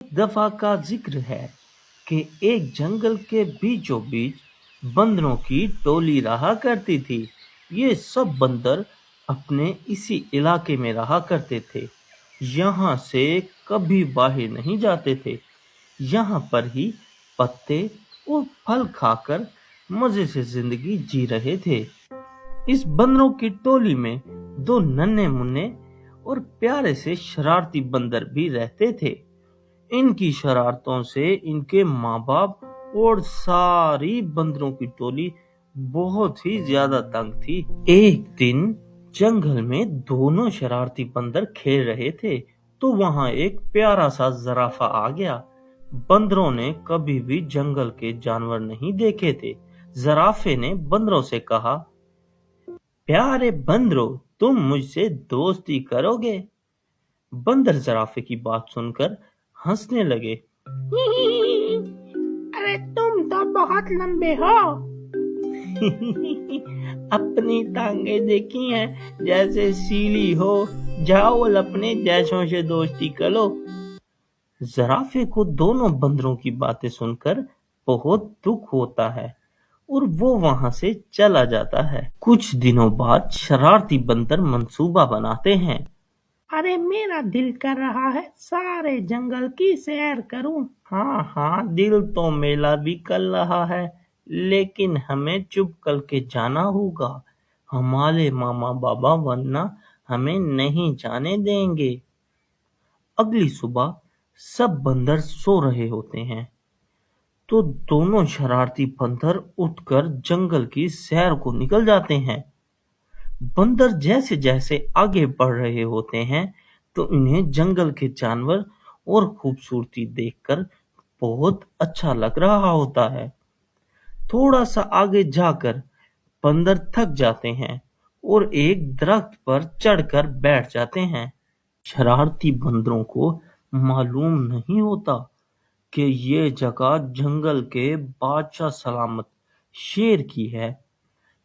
दफा का जिक्र है कि एक जंगल के बीचों बीच बंदरों की टोली रहा करती थी। ये सब बंदर अपने इसी इलाके में रहा करते थे। यहाँ से कभी बाहर नहीं जाते थे। यहाँ पर ही पत्ते और फल खाकर मजे से जिंदगी जी रहे थे। इस बंदरों की टोली में दो नन्हे मुन्ने और प्यारे से शरारती बंदर भी रहते थे। इनकी शरारतों से इनके माँ बाप और सारी बंदरों की टोली बहुत ही ज्यादा तंग थी। एक दिन जंगल में दोनों शरारती बंदर खेल रहे थे, तो वहां एक प्यारा सा जराफा आ गया। बंदरों ने कभी भी जंगल के जानवर नहीं देखे थे। जराफे ने बंदरों से कहा, प्यारे बंदरों, तुम मुझसे दोस्ती करोगे? बंदर जराफे की बात सुनकर हंसने लगे। अरे तुम तो बहुत लंबे हो। अपनी टांगे देखी हैं जैसे सीली हो, जाओ अपने जैसों से दोस्ती करो। जराफे को दोनों बंदरों की बातें सुनकर बहुत दुख होता है और वो वहां से चला जाता है। कुछ दिनों बाद शरारती बंदर मंसूबा बनाते हैं। अरे मेरा दिल कर रहा है सारे जंगल की सैर करूं। हाँ, दिल तो मेला भी कर रहा है, लेकिन हमें चुप करके जाना होगा। हमारे मामा बाबा वरना हमें नहीं जाने देंगे। अगली सुबह सब बंदर सो रहे होते हैं, तो दोनों शरारती बंदर उठकर जंगल की सैर को निकल जाते हैं। बंदर जैसे जैसे आगे बढ़ रहे होते हैं, तो इन्हें जंगल के जानवर और खूबसूरती देखकर बहुत अच्छा लग रहा होता है। थोड़ा सा आगे जाकर बंदर थक जाते हैं और एक दरख्त पर चढ़कर बैठ जाते हैं। शरारती बंदरों को मालूम नहीं होता कि ये जगह जंगल के बादशाह सलामत शेर की है।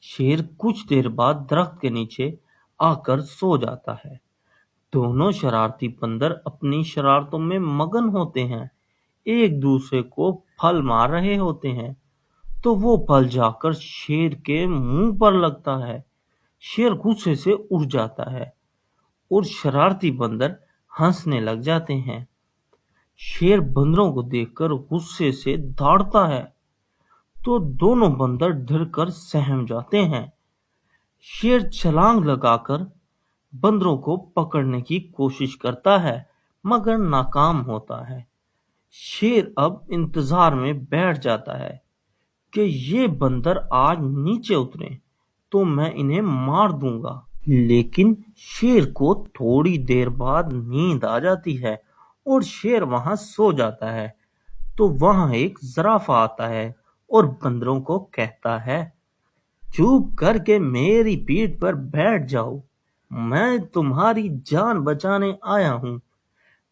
शेर कुछ देर बाद दरख्त के नीचे आकर सो जाता है। दोनों शरारती बंदर अपनी शरारतों में मगन होते हैं, एक दूसरे को फल मार रहे होते हैं, तो वो फल जाकर शेर के मुंह पर लगता है। शेर गुस्से से उड़ जाता है और शरारती बंदर हंसने लग जाते हैं। शेर बंदरों को देखकर गुस्से से दौड़ता है, तो दोनों बंदर डर कर सहम जाते हैं। शेर छलांग लगाकर बंदरों को पकड़ने की कोशिश करता है, मगर नाकाम होता है। शेर अब इंतजार में बैठ जाता है कि ये बंदर आज नीचे उतरे तो मैं इन्हें मार दूंगा। लेकिन शेर को थोड़ी देर बाद नींद आ जाती है और शेर वहां सो जाता है। तो वहां एक जराफा आता है और बंदरों को कहता है, चुप करके मेरी पीठ पर बैठ जाओ, मैं तुम्हारी जान बचाने आया हूँ।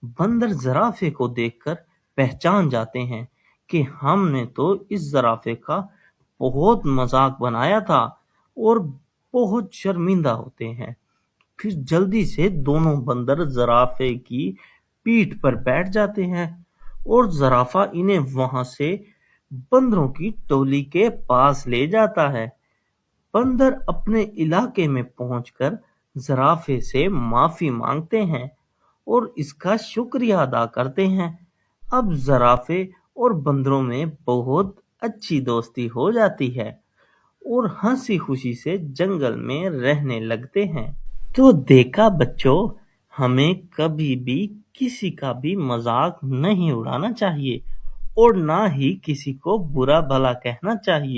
बंदर जराफे को देखकर पहचान जाते हैं कि हमने तो इस जराफे का बहुत मजाक बनाया था और बहुत शर्मिंदा होते हैं। फिर जल्दी से दोनों बंदर जराफे की पीठ पर बैठ जाते हैं और जराफा इन्हें वहां से बंदरों की टोली के पास ले जाता है। बंदर अपने इलाके में पहुंचकर जराफे से माफी मांगते हैं और इसका शुक्रिया अदा करते हैं। अब जराफे और बंदरों में बहुत अच्छी दोस्ती हो जाती है और हंसी खुशी से जंगल में रहने लगते हैं। तो देखा बच्चों, हमें कभी भी किसी का भी मजाक नहीं उड़ाना चाहिए और ना ही किसी को बुरा भला कहना चाहिए।